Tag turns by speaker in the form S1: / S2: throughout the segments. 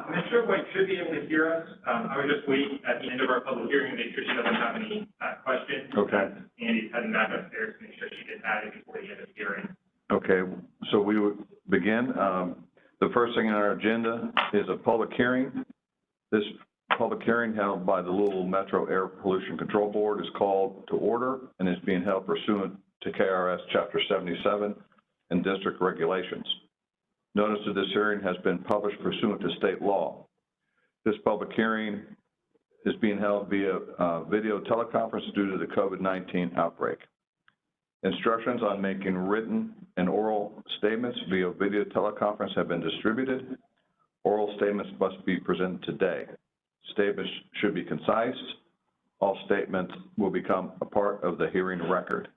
S1: Commissioner White should be able to hear us. I would just wait at the end of our public hearing, make sure she doesn't have any questions.
S2: Okay.
S1: Andy's heading back upstairs to make sure she gets added before the end of the hearing.
S2: Okay, so we would begin. The first thing on our agenda is a public hearing. This public hearing held by the Louisville Metro Air Pollution Control Board is called to order and is being held pursuant to KRS Chapter 77 and district regulations. Notice of this hearing has been published pursuant to state law. This public hearing is being held via video teleconference due to the COVID-19 outbreak. Instructions on making written and oral statements via video teleconference have been distributed. Oral statements must be presented today. Statements should be concise. All statements will become a part of the hearing record.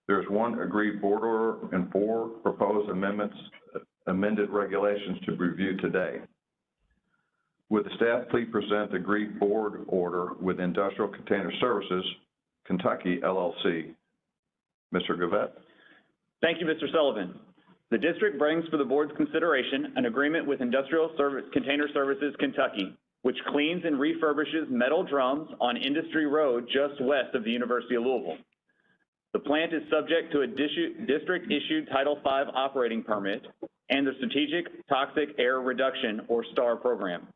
S2: There is one agreed board order and 4 proposed amended regulations to review today. Would the staff please present the agreed board order with Industrial Container Services, Kentucky, LLC. Mr. Gavette.
S3: Thank you, Mr. Sullivan. The district brings for the board's consideration an agreement with Industrial Container Services, Kentucky, which cleans and refurbishes metal drums on Industry Road just west of the University of Louisville. The plant is subject to a district-issued Title V operating permit and the Strategic Toxic Air Reduction, or STAR program.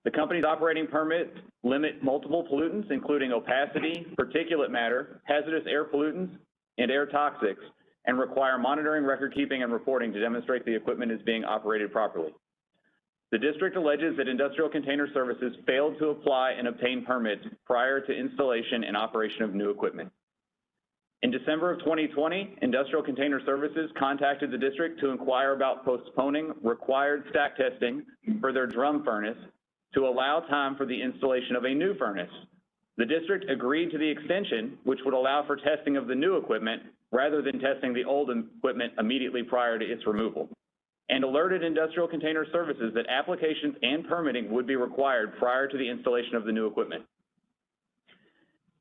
S3: The company's operating permits limit multiple pollutants, including opacity, particulate matter, hazardous air pollutants, and air toxics, and require monitoring, record keeping, and reporting to demonstrate the equipment is being operated properly. The district alleges that Industrial Container Services failed to apply and obtain permits prior to installation and operation of new equipment. In December of 2020, Industrial Container Services contacted the district to inquire about postponing required stack testing for their drum furnace to allow time for the installation of a new furnace. The district agreed to the extension, which would allow for testing of the new equipment rather than testing the old equipment immediately prior to its removal, and alerted Industrial Container Services that applications and permitting would be required prior to the installation of the new equipment.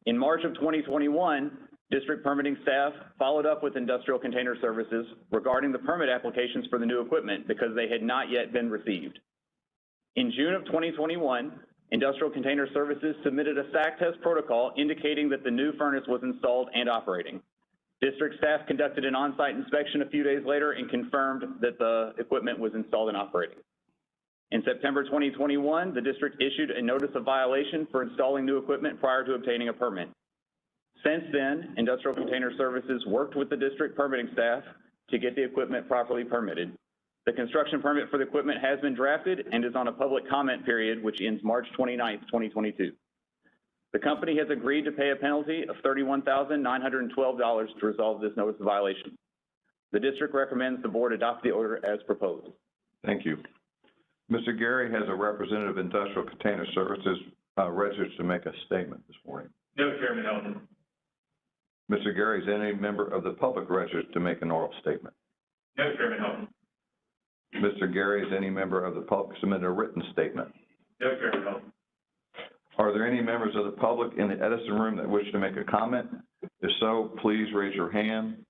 S3: In March of 2021, district permitting staff followed up with Industrial Container Services regarding the permit applications for the new equipment because they had not yet been received. In June of 2021, Industrial Container Services submitted a stack test protocol indicating that the new furnace was installed and operating. District staff conducted an on-site inspection a few days later and confirmed that the equipment was installed and operating. In September 2021, the district issued a notice of violation for installing new equipment prior to obtaining a permit. Since then, Industrial Container Services worked with the district permitting staff to get the equipment properly permitted. The construction permit for the equipment has been drafted and is on a public comment period, which ends March 29th, 2022. The company has agreed to pay a penalty of $31,912 to resolve this notice of violation. The district recommends the board adopt the order as proposed.
S2: Thank you. Mr. Gary has a representative of Industrial Container Services registered to make a statement this morning.
S1: No, Chairman Elton.
S2: Mr. Gary, is any member of the public registered to make an oral statement?
S1: No, Chairman Elton.
S2: Mr. Gary, is any member of the public submitted a written statement?
S1: No, Chairman Elton.
S2: Are there any members of the public in the Edison room that wish to make a comment? If so, please raise your hand.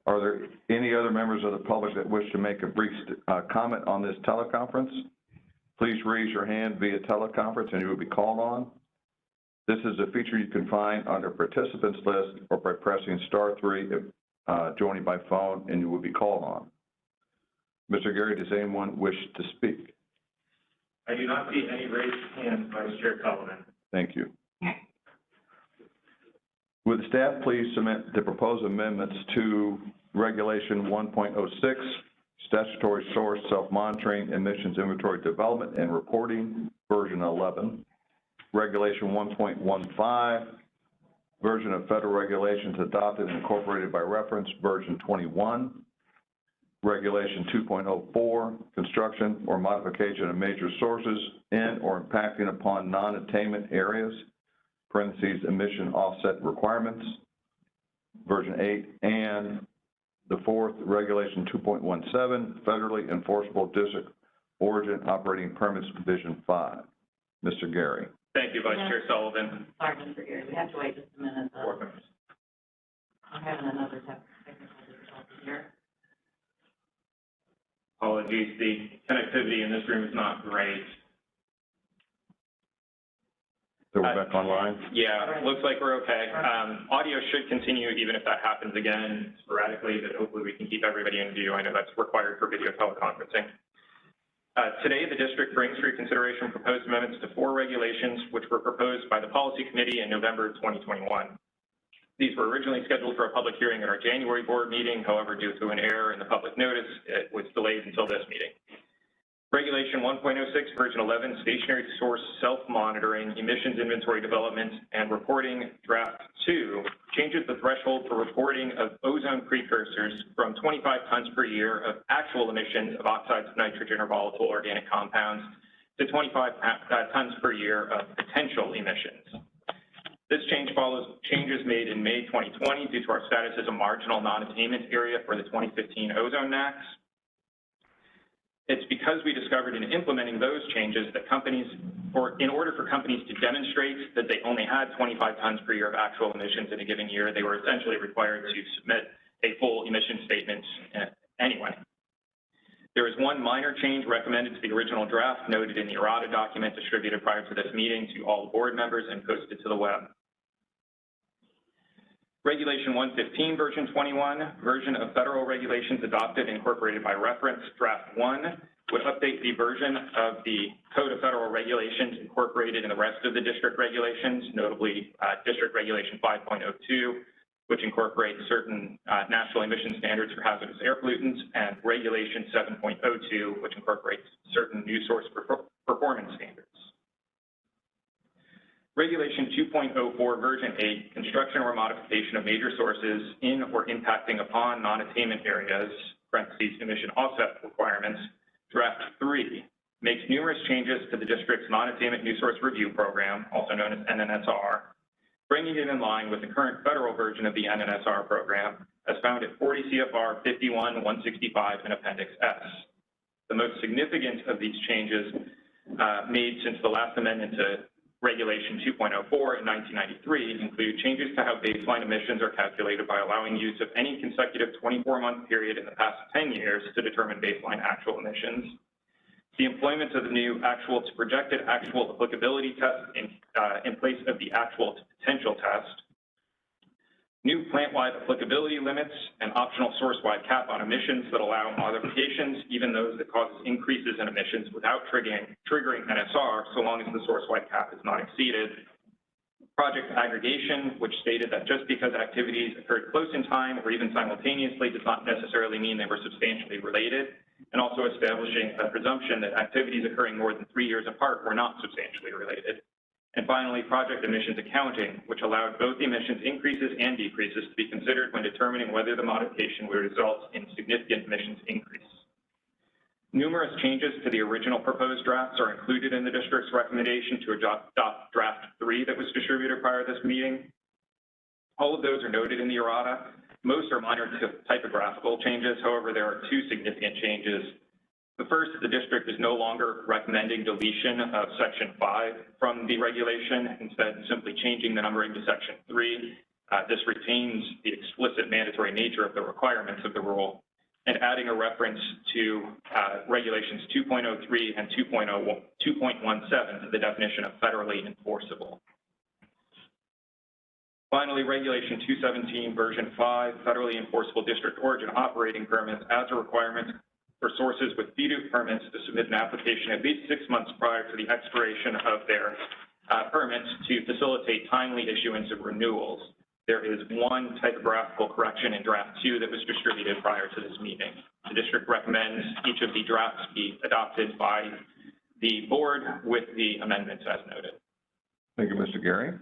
S2: Are there any other members of the public that wish to make a brief comment on this teleconference? Please raise your hand via teleconference and you will be called on. This is a feature you can find under participants list or by pressing *3 if joining by phone, and you will be called on. Mr. Gary, does anyone wish to speak?
S1: I do not see any raised hands, Vice Chair Sullivan.
S2: Thank you. Would the staff please submit the proposed amendments to Regulation 1.06, Statutory Source Self-Monitoring, Emissions Inventory Development and Reporting, version 11, Regulation 1.15, version of federal regulations adopted and incorporated by reference, version 21, Regulation 2.04, construction or modification of major sources in or impacting upon non-attainment areas, parentheses, emission offset requirements, version 8, and the fourth, Regulation 2.17, federally enforceable district origin operating permits, division 5. Mr. Gary.
S1: Thank you, Vice Chair Sullivan.
S4: Sorry, Mr. Gary, we have to wait just a minute. I'm having another technical difficulty here.
S1: Apologies, the connectivity in this room is not great.
S2: So we're back online?
S1: Yeah, looks like we're okay. Audio should continue even if that happens again sporadically, but hopefully we can keep everybody in view. I know that's required for video teleconferencing. Today, the district brings for your consideration proposed amendments to 4 regulations which were proposed by the Policy Committee in November 2021. These were originally scheduled for a public hearing at our January board meeting. However, due to an error in the public notice, it was delayed until this meeting. Regulation 1.06, version 11, stationary source self-monitoring, emissions inventory development, and reporting draft 2 changes the threshold for reporting of ozone precursors from 25 tons per year of actual emissions of oxides of nitrogen or volatile organic compounds to 25 tons per year of potential emissions. This change follows changes made in May 2020 due to our status as a marginal non-attainment area for the 2015 ozone NAAQS. It's because we discovered in implementing those changes that in order for companies to demonstrate that they only had 25 tons per year of actual emissions in a given year, they were essentially required to submit a full emission statement anyway. There is one minor change recommended to the original draft noted in the errata document distributed prior to this meeting to all board members and posted to the web. Regulation 115, version 21, version of federal regulations adopted and incorporated by reference, draft 1, would update the version of the Code of Federal Regulations incorporated in the rest of the district regulations, notably District Regulation 5.02, which incorporates certain national emission standards for hazardous air pollutants, and Regulation 7.02, which incorporates certain new source performance standards. Regulation 2.04, version 8, construction or modification of major sources in or impacting upon non-attainment areas, parentheses, emission offset requirements, draft 3, makes numerous changes to the district's non-attainment new source review program, also known as NNSR, bringing it in line with the current federal version of the NNSR program, as found at 40 CFR 51-165 in Appendix S. The most significant of these changes made since the last amendment to Regulation 2.04 in 1993 include changes to how baseline emissions are calculated by allowing use of any consecutive 24-month period in the past 10 years to determine baseline actual emissions, the employment of the new actual to projected actual applicability test in place of the actual to potential test, new plant-wide applicability limits, and optional source-wide cap on emissions that allow modifications, even those that cause increases in emissions without triggering NSR, so long as the source-wide cap is not exceeded. Project aggregation, which stated that just because activities occurred close in time or even simultaneously does not necessarily mean they were substantially related, and also establishing a presumption that activities occurring more than 3 years apart were not substantially related. And finally, project emissions accounting, which allowed both the emissions increases and decreases to be considered when determining whether the modification would result in significant emissions increase. Numerous changes to the original proposed drafts are included in the district's recommendation to adopt draft 3 that was distributed prior to this meeting. All of those are noted in the errata. Most are minor typographical changes. However, there are 2 significant changes. The first, the district is no longer recommending deletion of Section 5 from the regulation, instead simply changing the numbering to Section 3. This retains the explicit mandatory nature of the requirements of the rule, and adding a reference to Regulations 2.03 and 2.17 to the definition of federally enforceable. Finally, Regulation 217, version 5, federally enforceable district origin operating permits adds a requirement for sources with FEDU permits to submit an application at least 6 months prior to the expiration of their permits to facilitate timely issuance of renewals. There is one typographical correction in draft 2 that was distributed prior to this meeting. The district recommends each of the drafts be adopted by the board with the amendments as noted.
S2: Thank you, Mr. Gary.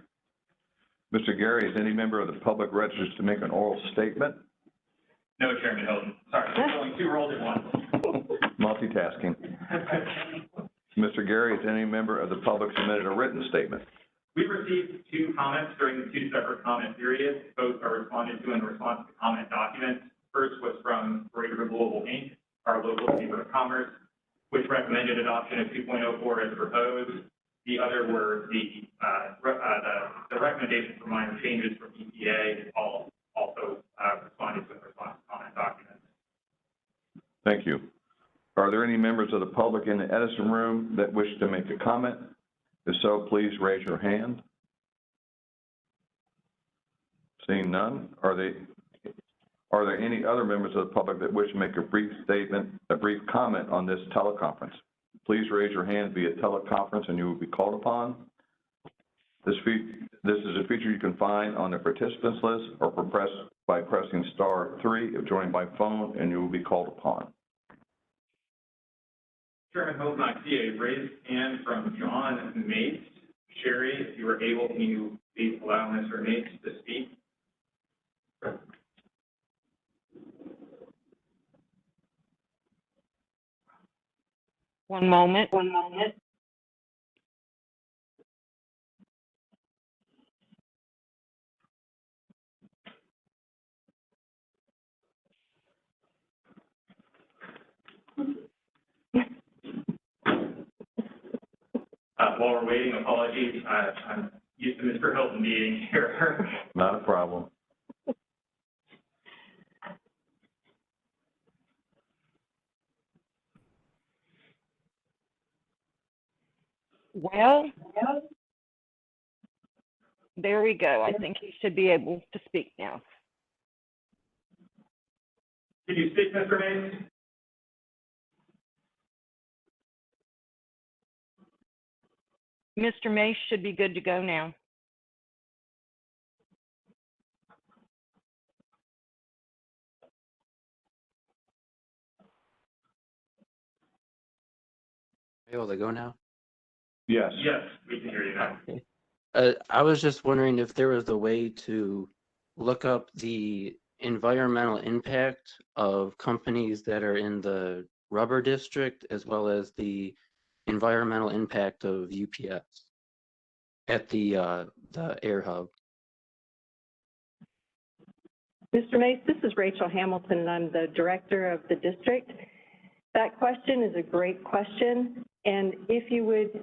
S2: Mr. Gary, is any member of the public registered to make an oral statement?
S1: No, Chairman Hilton. Sorry, there's only 2 roles at once.
S2: Multitasking. Mr. Gary, has any member of the public submitted a written statement?
S1: We received 2 comments during the 2 separate comment periods. Both are responded to in response to comment documents. First was from Greater Louisville, Inc., our local Chamber of Commerce, which recommended adoption of 2.04 as proposed. The other were the recommendation for minor changes from EPA, also responded to in response to comment documents.
S2: Thank you. Are there any members of the public in the Edison room that wish to make a comment? If so, please raise your hand. Seeing none, are there any other members of the public that wish to make a brief statement, a brief comment on this teleconference? Please raise your hand via teleconference and you will be called upon. This is a feature you can find on the participants list or by pressing *3 if joined by phone, and you will be called upon.
S1: Chairman Holden, I see a raised hand from John Mates. Sherry, if you were able, can you please allow Mr. Mates to speak?
S5: One moment.
S1: While we're waiting, apologies. I'm used to Mr. Hilton being here.
S2: Not a problem.
S5: Well, there we go. I think he should be able to speak now.
S1: Can you speak, Mr. Mates?
S5: Mr. Mace should be good to go now.
S6: Able to go now?
S2: Yes.
S1: Yes, we can hear you now.
S6: Okay. I was just wondering if there was a way to look up the environmental impact of companies that are in the rubber district, as well as the environmental impact of UPS at the air hub.
S7: Mr. Mace, this is Rachel Hamilton, and I'm the director of the district. That question is a great question, and if you would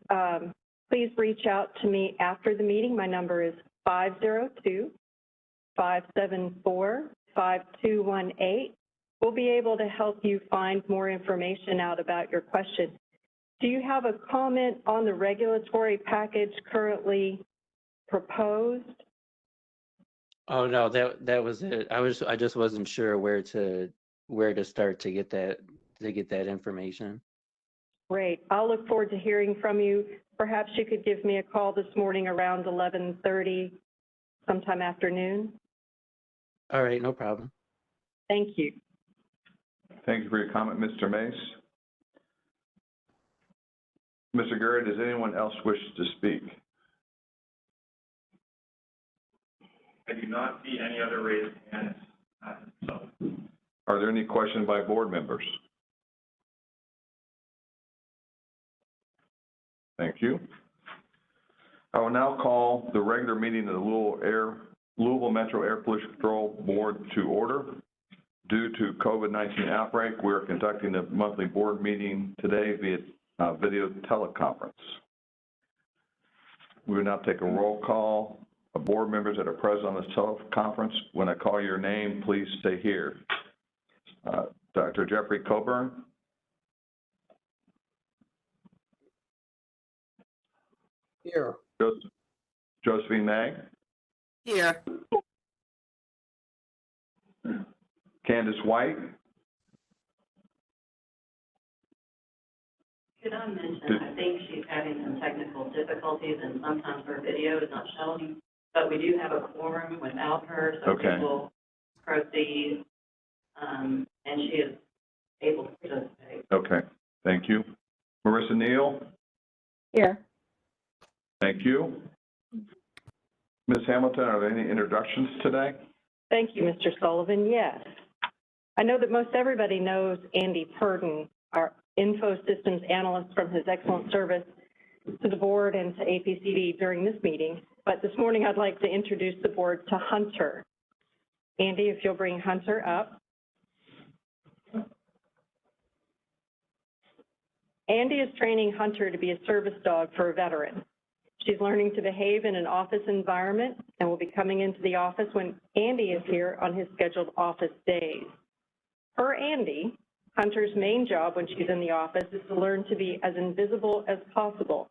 S7: please reach out to me after the meeting. My number is 502-574-5218. We'll be able to help you find more information out about your question. Do you have a comment on the regulatory package currently proposed?
S6: Oh no, that was it. I just wasn't sure where to start to get that information.
S7: Great. I'll look forward to hearing from you. Perhaps you could give me a call this morning around 11:30, sometime afternoon.
S6: All right, no problem.
S7: Thank you.
S2: Thank you for your comment, Mr. Mace. Mr. Gurry, does anyone else wish to speak?
S1: I do not see any other raised hands.
S2: Are there any questions by board members? Thank you. I will now call the regular meeting of the Louisville Metro Air Pollution Control Board to order. Due to COVID-19 outbreak, we are conducting the monthly board meeting today via video teleconference. We will now take a roll call of board members that are present on this teleconference. When I call your name, please stay here. Dr. Jeffrey Coburn.
S8: Here.
S2: Josephine May.
S8: Here.
S2: Candace White.
S4: Could I mention, I think she's having some technical difficulties and sometimes her video is not showing, but we do have a quorum without her, so
S2: Okay.
S4: we will proceed, and she is able to participate.
S2: Okay, thank you. Marissa Neal.
S7: Here.
S2: Thank you. Ms. Hamilton, are there any introductions today?
S7: Thank you, Mr. Sullivan. Yes. I know that most everybody knows Andy Purdon, our info systems analyst, from his excellent service to the board and to APCD during this meeting. But this morning, I'd like to introduce the board to Hunter. Andy, if you'll bring Hunter up. Andy is training Hunter to be a service dog for a veteran. She's learning to behave in an office environment and will be coming into the office when Andy is here on his scheduled office days. Per Andy, Hunter's main job when she's in the office is to learn to be as invisible as possible.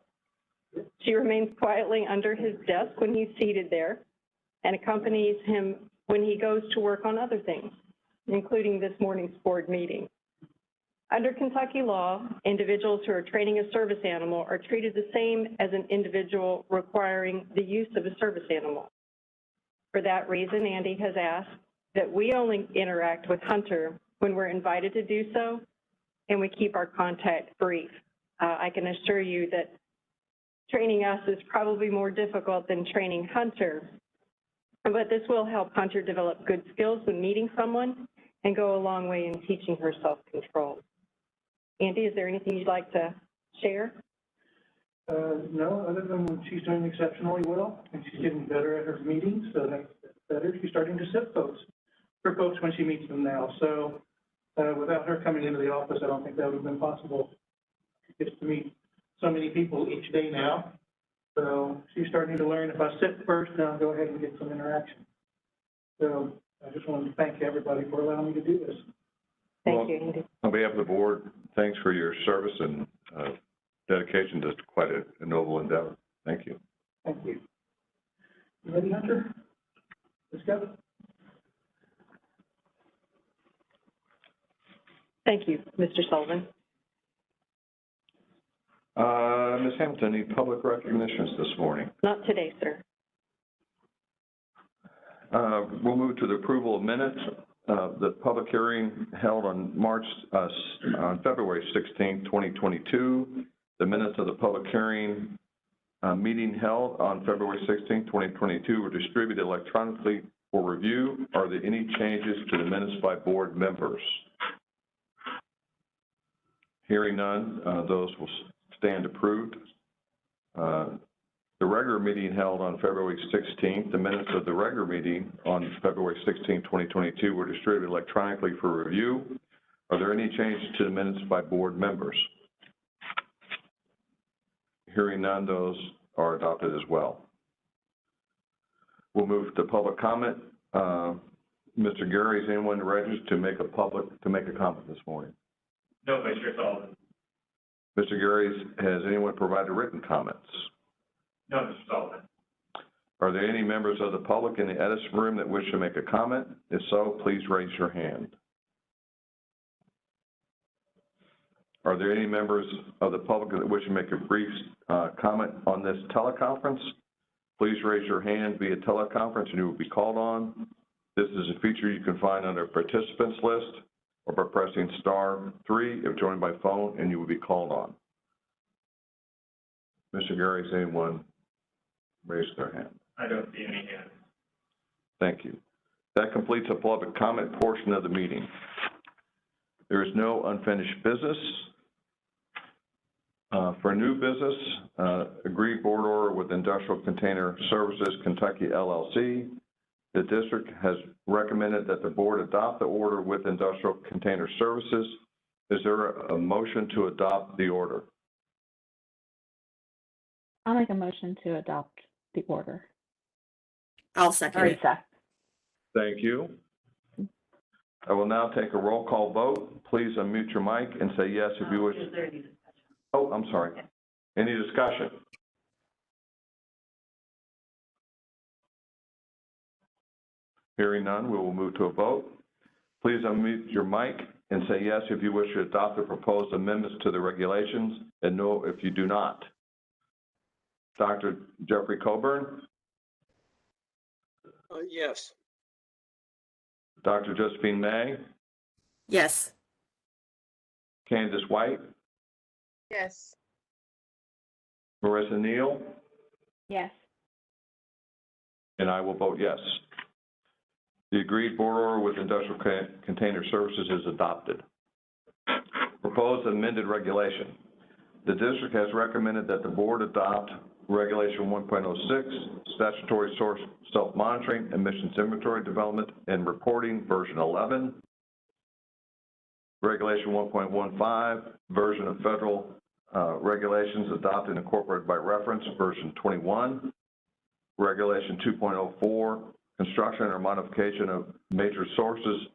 S7: She remains quietly under his desk when he's seated there and accompanies him when he goes to work on other things, including this morning's board meeting. Under Kentucky law, individuals who are training a service animal are treated the same as an individual requiring the use of a service animal. For that reason, Andy has asked that we only interact with Hunter when we're invited to do so, and we keep our contact brief. I can assure you that training us is probably more difficult than training Hunter, but this will help Hunter develop good skills when meeting someone and go a long way in teaching her self-control. Andy, is there anything you'd like to share?
S9: No, other than she's doing exceptionally well, and she's getting better at her meetings, so that's better. She's starting to sit for folks when she meets them now. So without her coming into the office, I don't think that would have been possible. She gets to meet so many people each day now. So she's starting to learn, if I sit first, then I'll go ahead and get some interaction. So I just wanted to thank everybody for allowing me to do this.
S7: Thank you, Andy.
S2: On behalf of the board, thanks for your service and dedication to quite a noble endeavor. Thank you.
S9: Thank you. You ready, Hunter? Let's go.
S7: Thank you, Mr. Sullivan.
S2: Ms. Hamilton, any public recognitions this morning?
S7: Not today, sir.
S2: We'll move to the approval of minutes. The public hearing held on February 16, 2022. The minutes of the public hearing meeting held on February 16, 2022 were distributed electronically for review. Are there any changes to the minutes by board members? Hearing none, those will stand approved. The regular meeting held on February 16th, the minutes of the regular meeting on February 16, 2022 were distributed electronically for review. Are there any changes to the minutes by board members? Hearing none, those are adopted as well. We'll move to public comment. Mr. Gary, is anyone registered to make a comment this morning?
S1: No, Mr. Sullivan.
S2: Mr. Gary, has anyone provided written comments?
S1: No, Mr. Sullivan.
S2: Are there any members of the public in the Edison room that wish to make a comment? If so, please raise your hand. Are there any members of the public that wish to make a brief comment on this teleconference? Please raise your hand via teleconference and you will be called on. This is a feature you can find under participants list or by pressing *3 if joined by phone, and you will be called on. Mr. Gary, has anyone raised their hand?
S1: I don't see any hands.
S2: Thank you. That completes the public comment portion of the meeting. There is no unfinished business. For new business, agreed board order with Industrial Container Services Kentucky LLC. The district has recommended that the board adopt the order with Industrial Container Services. Is there a motion to adopt the order?
S10: I'll make a motion to adopt the order.
S8: I'll second it.
S2: Thank you. I will now take a roll call vote. Please unmute your mic and say yes if you wish.
S4: Is there any discussion?
S2: Oh, I'm sorry. Any discussion? Hearing none, we will move to a vote. Please unmute your mic and say yes if you wish to adopt the proposed amendments to the regulations, and no if you do not. Dr. Jeffrey Coburn?
S8: Yes.
S2: Dr. Josephine May?
S8: Yes.
S2: Candace White?
S10: Yes.
S2: Marissa Neal?
S10: Yes.
S2: And I will vote yes. The agreed board order with Industrial Container Services is adopted. Proposed amended regulation. The district has recommended that the board adopt Regulation 1.06, Statutory Source Self-Monitoring, Emissions Inventory Development and Reporting, version 11. Regulation 1.15, version of federal regulations adopted and incorporated by reference, version 21. Regulation 2.04, construction or modification of major sources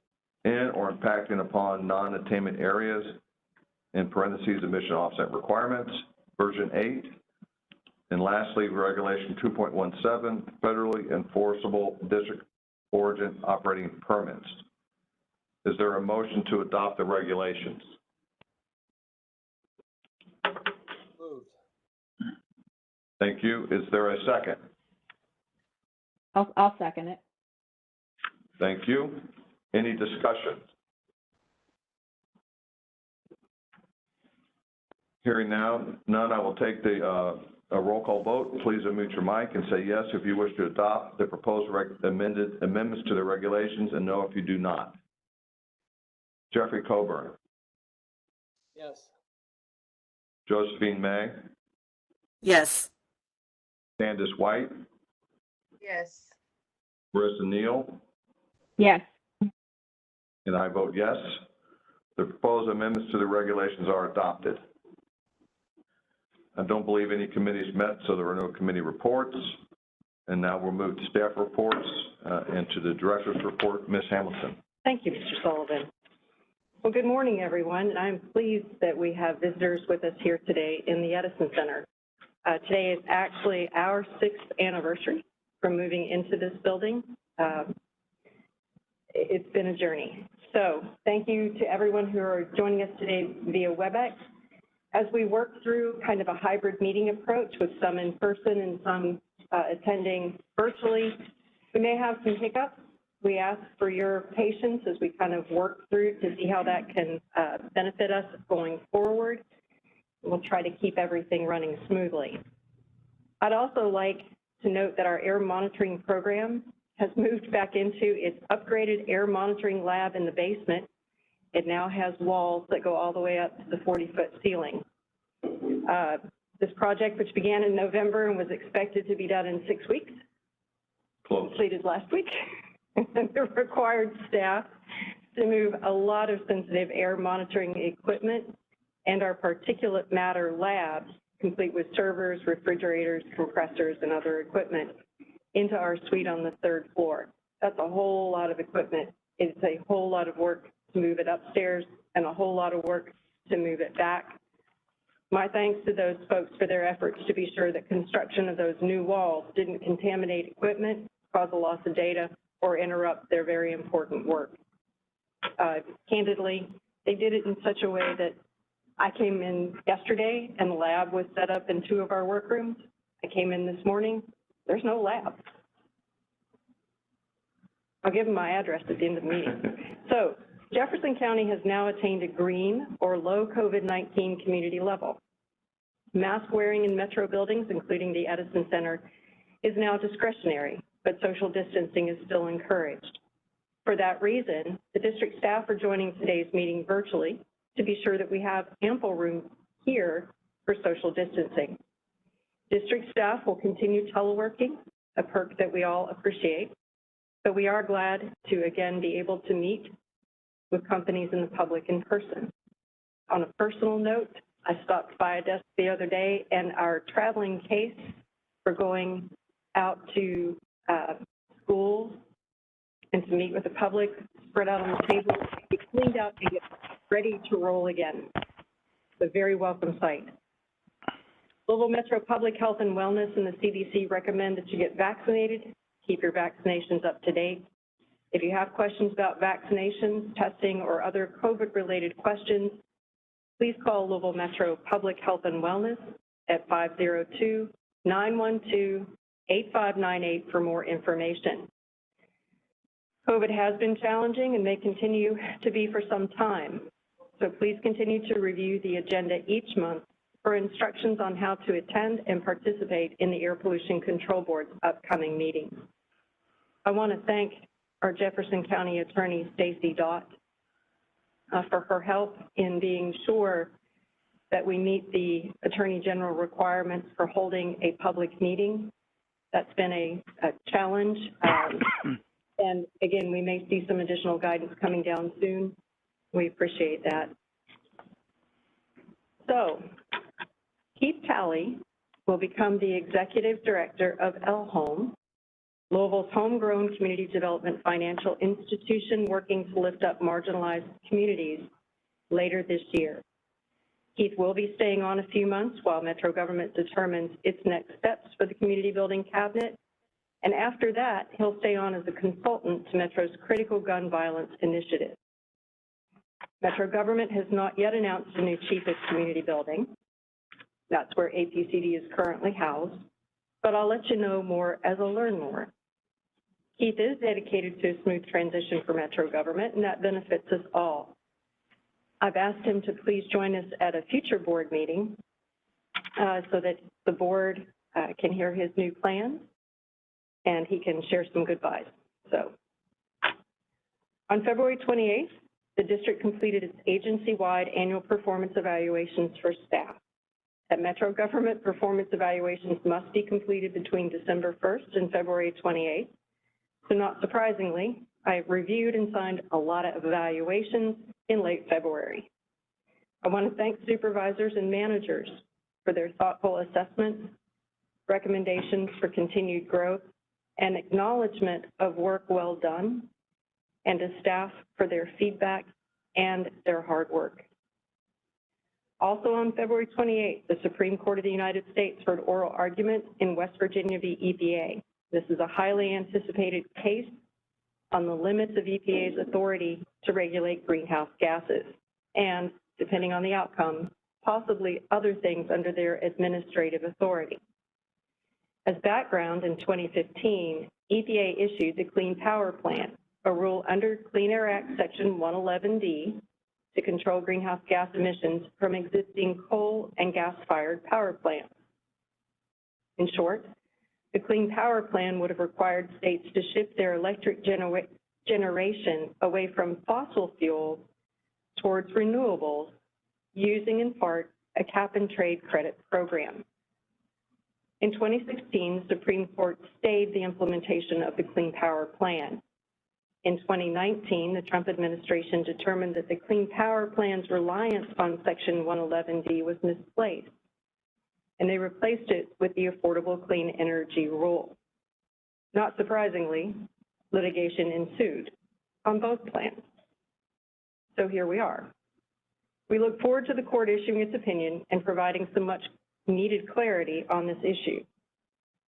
S2: in or impacting upon non-attainment areas, in parentheses, emission offset requirements, version 8. And lastly, regulation 2.17, federally enforceable district origin operating permits. Is there a motion to adopt the regulations?
S11: Moved.
S2: Thank you. Is there a second?
S10: I'll second it.
S2: Thank you. Any discussion? Hearing now, none, I will take the a roll call vote. Please unmute your mic and say yes if you wish to adopt the proposed amendments to the regulations, and no if you do not. Jeffrey Coburn.
S11: Yes.
S2: Josephine May.
S8: Yes.
S2: Candace White.
S10: Yes.
S2: Marissa Neal.
S10: Yes.
S2: And I vote yes. The proposed amendments to the regulations are adopted. I don't believe any committees met, so there are no committee reports. And now we'll move to staff reports and to the director's report. Ms. Hamilton.
S7: Thank you, Mr. Sullivan. Well, good morning, everyone. I'm pleased that we have visitors with us here today in the Edison Center. Today is actually our 6th anniversary from moving into this building. It's been a journey. So thank you to everyone who are joining us today via WebEx. As we work through kind of a hybrid meeting approach with some in person and some attending virtually, we may have some hiccups. We ask for your patience as we kind of work through to see how that can benefit us going forward. We'll try to keep everything running smoothly. I'd also like to note that our air monitoring program has moved back into its upgraded air monitoring lab in the basement. It now has walls that go all the way up to the 40-foot ceiling. This project, which began in November and was expected to be done in 6 weeks, completed last week. The required staff to move a lot of sensitive air monitoring equipment and our particulate matter labs, complete with servers, refrigerators, compressors, and other equipment, into our suite on the 3rd floor. That's a whole lot of equipment. It's a whole lot of work to move it upstairs and a whole lot of work to move it back. My thanks to those folks for their efforts to be sure that construction of those new walls didn't contaminate equipment, cause a loss of data, or interrupt their very important work. Candidly, they did it in such a way that I came in yesterday and the lab was set up in 2 of our workrooms. I came in this morning, there's no lab. I'll give them my address at the end of the meeting. So Jefferson County has now attained a green or low COVID-19 community level. Mask wearing in metro buildings, including the Edison Center, is now discretionary, but social distancing is still encouraged. For that reason, the district staff are joining today's meeting virtually to be sure that we have ample room here for social distancing. District staff will continue teleworking, a perk that we all appreciate, but we are glad to again be able to meet with companies and the public in person. On a personal note, I stopped by a desk the other day and our traveling case for going out to schools and to meet with the public spread out on the table, get cleaned out and get ready to roll again. It's a very welcome sight. Louisville Metro Public Health and Wellness and the CDC recommend that you get vaccinated, keep your vaccinations up to date. If you have questions about vaccinations, testing, or other COVID-related questions, please call Louisville Metro Public Health and Wellness at 502-912-8598 for more information. COVID has been challenging and may continue to be for some time, so please continue to review the agenda each month for instructions on how to attend and participate in the Air Pollution Control Board's upcoming meetings. I want to thank our Jefferson County Attorney, Stacy Dott, for her help in being sure that we meet the Attorney General requirements for holding a public meeting. That's been a challenge. And again, we may see some additional guidance coming down soon. We appreciate that. So, Keith Talley will become the Executive Director of L-Home Louisville's homegrown community development financial institution working to lift up marginalized communities later this year. Keith will be staying on a few months while Metro government determines its next steps for the community building cabinet. And after that, he'll stay on as a consultant to Metro's critical gun violence initiative. Metro government has not yet announced a new chief of community building. That's where Apcd is currently housed, but I'll let you know more as I learn more. Keith is dedicated to a smooth transition for Metro government, and that benefits us all. I've asked him to please join us at a future board meeting so that the board can hear his new plans and he can share some goodbyes. So, on February 28th, the district completed its agency-wide annual performance evaluations for staff. At Metro government, performance evaluations must be completed between December 1st and February 28th. So not surprisingly, I reviewed and signed a lot of evaluations in late February. I want to thank supervisors and managers for their thoughtful assessments, recommendations for continued growth, and acknowledgement of work well done, and to staff for their feedback and their hard work. Also on February 28th, the Supreme Court of the United States heard oral argument in West Virginia v. EPA. This is a highly anticipated case on the limits of EPA's authority to regulate greenhouse gases, and, depending on the outcome, possibly other things under their administrative authority. As background, in 2015, EPA issued the Clean Power Plan, a rule under Clean Air Act Section 111D to control greenhouse gas emissions from existing coal and gas-fired power plants. In short, the Clean Power Plan would have required states to shift their electric generation away from fossil fuels towards renewables, using in part a cap-and-trade credit program. In 2016, the Supreme Court stayed the implementation of the Clean Power Plan. In 2019, the Trump administration determined that the Clean Power Plan's reliance on Section 111D was misplaced, and they replaced it with the Affordable Clean Energy Rule. Not surprisingly, litigation ensued on both plans. So here we are. We look forward to the court issuing its opinion and providing some much needed clarity on this issue.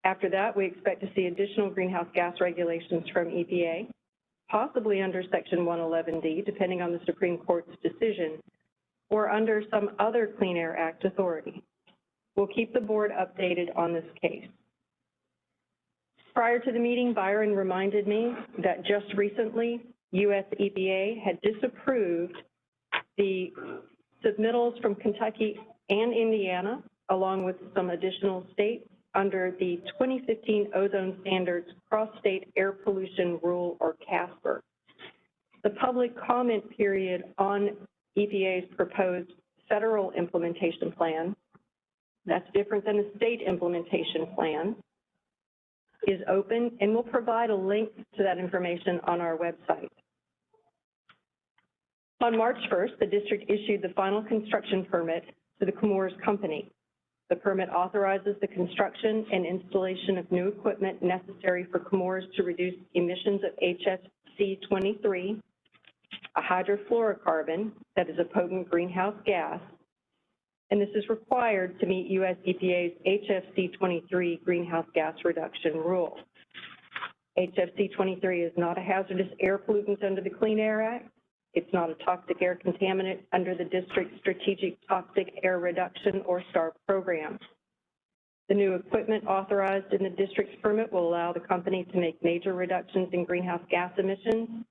S7: After that, we expect to see additional greenhouse gas regulations from EPA, possibly under Section 111D, depending on the Supreme Court's decision, or under some other Clean Air Act authority. We'll keep the board updated on this case. Prior to the meeting, Byron reminded me that just recently, U.S. EPA had disapproved the submittals from Kentucky and Indiana, along with some additional states, under the 2015 Ozone Standards Cross-State Air Pollution Rule, or CSAPR. The public comment period on EPA's proposed federal implementation plan, that's different than a state implementation plan, is open, and we'll provide a link to that information on our website. On March 1st, the district issued the final construction permit to the Chemours Company. The permit authorizes the construction and installation of new equipment necessary for Chemours to reduce emissions of HFC 23, a hydrofluorocarbon that is a potent greenhouse gas, and this is required to meet U.S. EPA's HFC 23 greenhouse gas reduction rule. HFC 23 is not a hazardous air pollutant under the Clean Air Act. It's not a toxic air contaminant under the district's Strategic Toxic Air Reduction, or STAR program. The new equipment authorized in the district's permit will allow the company to make major reductions in greenhouse gas emissions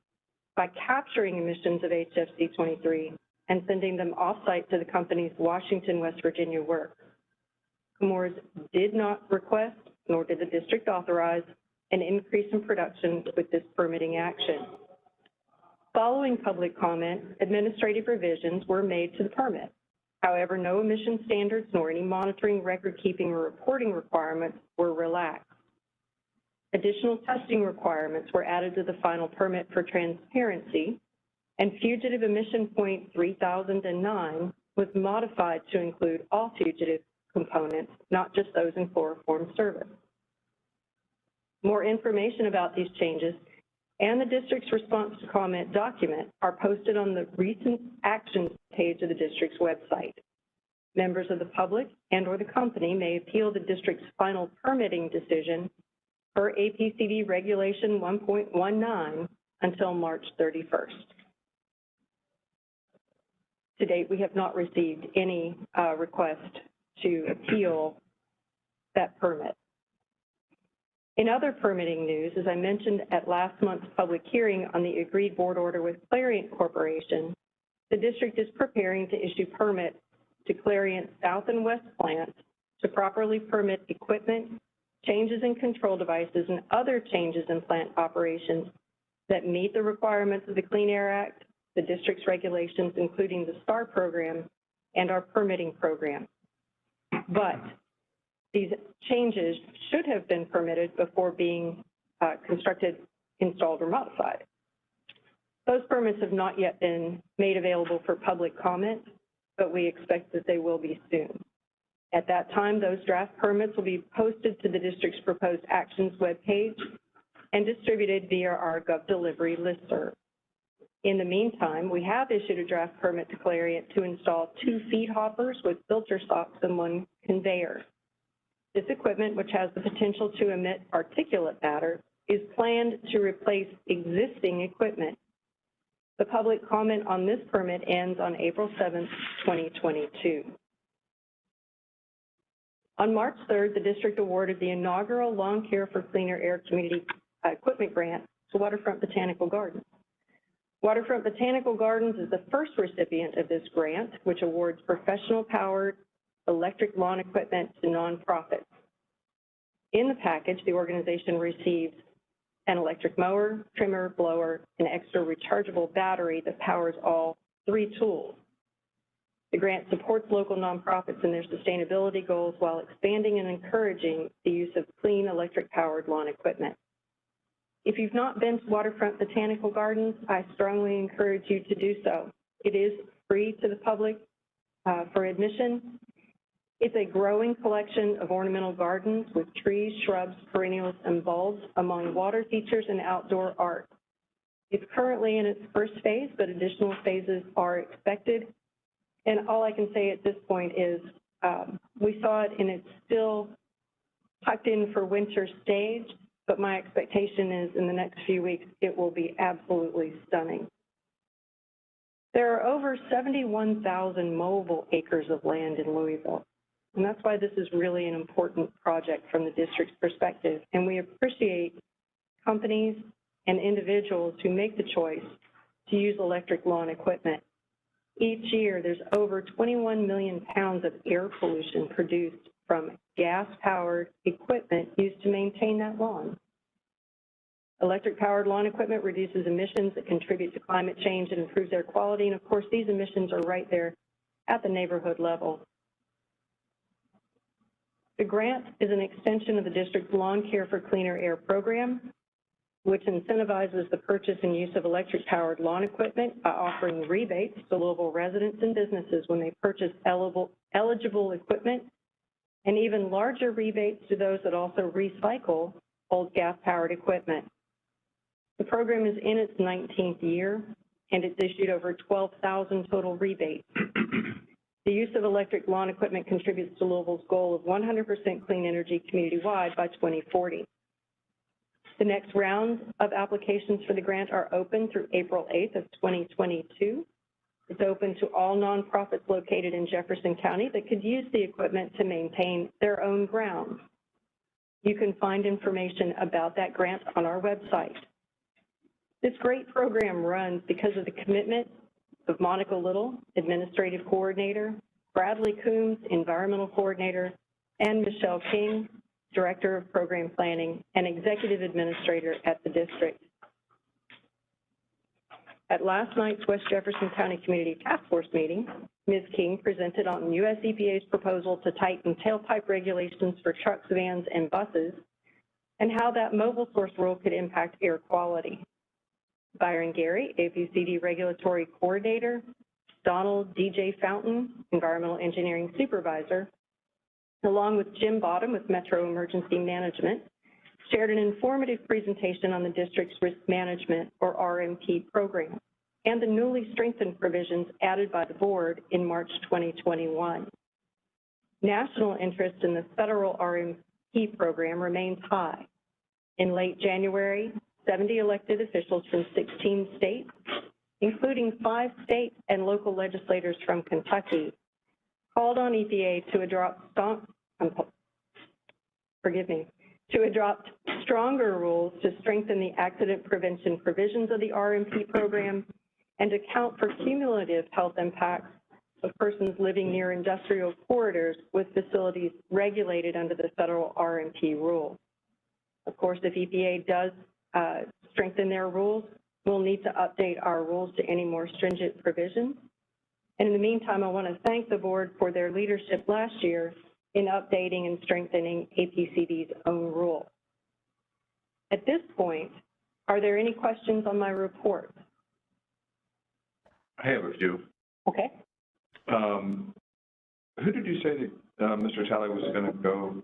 S7: by capturing emissions of HFC 23 and sending them off-site to the company's Washington, West Virginia works. Chemours did not request, nor did the district authorize, an increase in production with this permitting action. Following public comment, administrative revisions were made to the permit. However, no emission standards nor any monitoring, record-keeping, or reporting requirements were relaxed. Additional testing requirements were added to the final permit for transparency, and fugitive emission point 3009 was modified to include all fugitive components, not just those in chloroform service. More information about these changes and the district's response to comment document are posted on the recent actions page of the district's website. Members of the public and/or the company may appeal the district's final permitting decision per APCD Regulation 1.19 until March 31st. To date, we have not received any request to appeal that permit. In other permitting news, as I mentioned at last month's public hearing on the agreed board order with Clariant Corporation, the district is preparing to issue permits to Clariant's south and west plants to properly permit equipment, changes in control devices, and other changes in plant operations that meet the requirements of the Clean Air Act, the district's regulations, including the STAR program, and our permitting program. But these changes should have been permitted before being constructed, installed, or modified. Those permits have not yet been made available for public comment, but we expect that they will be soon. At that time, those draft permits will be posted to the district's proposed actions webpage and distributed via our GovDelivery listserv. In the meantime, we have issued a draft permit to Clariant to install 2 feed hoppers with filter socks and 1 conveyor. This equipment, which has the potential to emit particulate matter, is planned to replace existing equipment. The public comment on this permit ends on April 7th, 2022. On March 3rd, the district awarded the inaugural Lawn Care for Cleaner Air Community Equipment Grant to Waterfront Botanical Gardens. Waterfront Botanical Gardens is the first recipient of this grant, which awards professional-powered electric lawn equipment to nonprofits. In the package, the organization receives an electric mower, trimmer, blower, and extra rechargeable battery that powers all 3 tools. The grant supports local nonprofits in their sustainability goals while expanding and encouraging the use of clean electric-powered lawn equipment. If you've not been to Waterfront Botanical Gardens, I strongly encourage you to do so. It is free to the public for admission. It's a growing collection of ornamental gardens with trees, shrubs, perennials, and bulbs, among water features and outdoor art. It's currently in its first phase, but additional phases are expected. And all I can say at this point is we saw it and it's still tucked in for winter stage, but my expectation is in the next few weeks it will be absolutely stunning. There are over 71,000 mowable acres of land in Louisville. And that's why this is really an important project from the district's perspective. And we appreciate companies and individuals who make the choice to use electric lawn equipment. Each year, there's over 21 million pounds of air pollution produced from gas-powered equipment used to maintain that lawn. Electric-powered lawn equipment reduces emissions that contribute to climate change and improves air quality. And of course, these emissions are right there at the neighborhood level. The grant is an extension of the district's Lawn Care for Cleaner Air program, which incentivizes the purchase and use of electric-powered lawn equipment by offering rebates to Louisville residents and businesses when they purchase eligible equipment, and even larger rebates to those that also recycle old gas-powered equipment. The program is in its 19th year, and it's issued over 12,000 total rebates. The use of electric lawn equipment contributes to Louisville's goal of 100% clean energy community-wide by 2040. The next round of applications for the grant are open through April 8th of 2022. It's open to all nonprofits located in Jefferson County that could use the equipment to maintain their own grounds. You can find information about that grant on our website. This great program runs because of the commitment of Monica Little, Administrative Coordinator, Bradley Coombs, Environmental Coordinator, and Michelle King, Director of Program Planning and Executive Administrator at the district. At last night's West Jefferson County Community Task Force meeting, Ms. King presented on US EPA's proposal to tighten tailpipe regulations for trucks, vans, and buses, and how that mobile source rule could impact air quality. Byron Gary, Apcd Regulatory Coordinator, Donald DJ Fountain, Environmental Engineering Supervisor, along with Jim Bottom with Metro Emergency Management, shared an informative presentation on the district's risk management, or RMP, program and the newly strengthened provisions added by the board in March 2021. National interest in the federal RMP program remains high. In late January, 70 elected officials from 16 states, including 5 state and local legislators from Kentucky, called on EPA to adopt stronger rules to strengthen the accident prevention provisions of the RMP program and account for cumulative health impacts of persons living near industrial corridors with facilities regulated under the federal RMP rule. Of course, if EPA does strengthen their rules, we'll need to update our rules to any more stringent provisions. And in the meantime, I want to thank the board for their leadership last year in updating and strengthening APCD's own rule. At this point, are there any questions on my report?
S2: I have a few.
S7: Okay.
S2: Who did you say that Mr. Talley was going to go?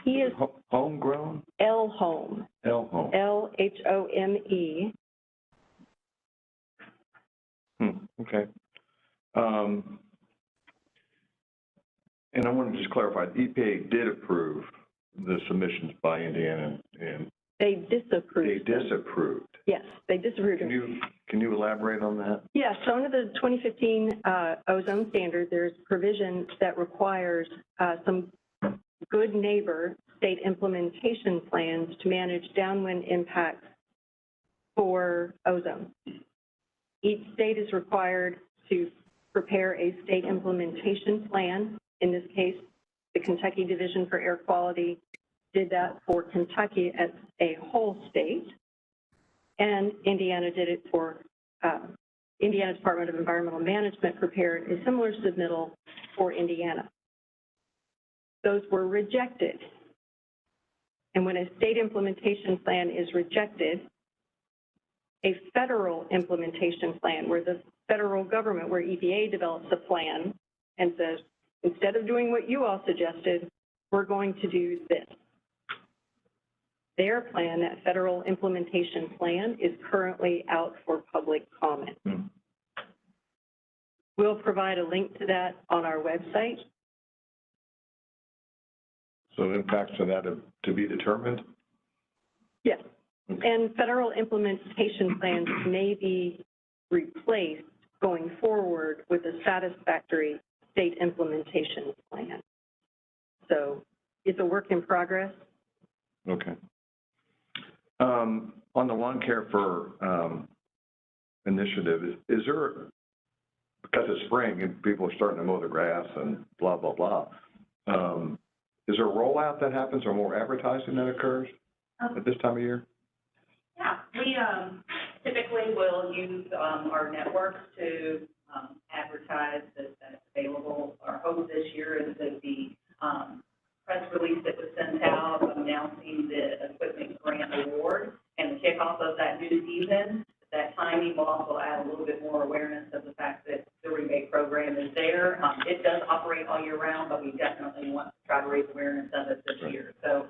S7: He is
S2: homegrown?
S7: L-Home.
S2: L-Home.
S7: L-H-O-M-E.
S2: Okay. And I want to just clarify, the EPA did approve the submissions by Indiana and
S7: They disapproved.
S2: they disapproved.
S7: Yes, they disapproved.
S2: Can you elaborate on that?
S7: Yeah, so under the 2015 ozone standard, there's provision that requires some good neighbor state implementation plans to manage downwind impacts for ozone. Each state is required to prepare a state implementation plan. In this case, the Kentucky Division for Air Quality did that for Kentucky as a whole state, and Indiana did it for Indiana Department of Environmental Management prepared a similar submittal for Indiana. Those were rejected. And when a state implementation plan is rejected, a federal implementation plan where the federal government, where EPA develops a plan and says, instead of doing what you all suggested, we're going to do this. Their plan, that federal implementation plan, is currently out for public comment. We'll provide a link to that on our website.
S2: So impacts of that to be determined?
S7: Yes. And federal implementation plans may be replaced going forward with a satisfactory state implementation plan. So it's a work in progress.
S2: Okay. On the lawn care for initiative, is there, because it's spring and people are starting to mow the grass and blah, blah, blah, is there a rollout that happens or more advertising that occurs at this time of year?
S4: Yeah, we typically will use our networks to advertise that it's available. Our hope this year is that the press release that was sent out announcing the equipment grant award and the kickoff of that new season, that timing will also add a little bit more awareness of the fact that the rebate program is there. It does operate all year round, but we definitely want to try to raise awareness of it this year. So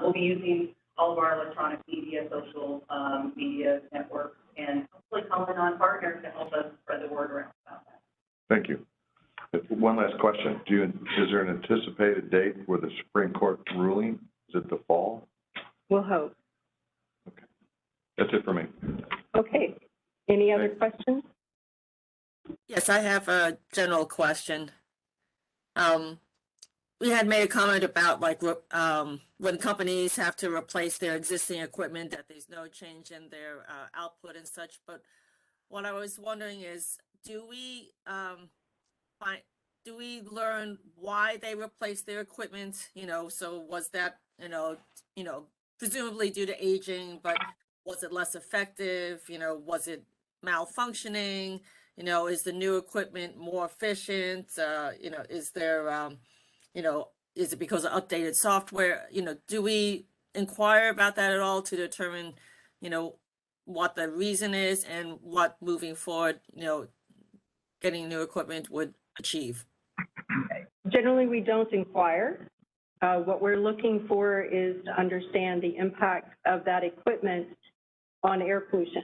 S4: we'll be using all of our electronic media, social media networks, and hopefully calling on partners to help us spread the word around about that.
S2: Thank you. One last question. Is there an anticipated date for the Supreme Court ruling? Is it the fall?
S7: We'll hope.
S2: Okay. That's it for me.
S7: Okay. Any other questions?
S8: Yes, I have a general question. We had made a comment about like when companies have to replace their existing equipment, that there's no change in their output and such. But what I was wondering is, do we learn why they replaced their equipment? You know, so was that presumably due to aging, but was it less effective? You know, was it malfunctioning? You know, is the new equipment more efficient? Is there is it because of updated software? You know, do we inquire about that at all to determine, what the reason is and what moving forward, getting new equipment would achieve?
S7: Generally, we don't inquire. What we're looking for is to understand the impact of that equipment on air pollution.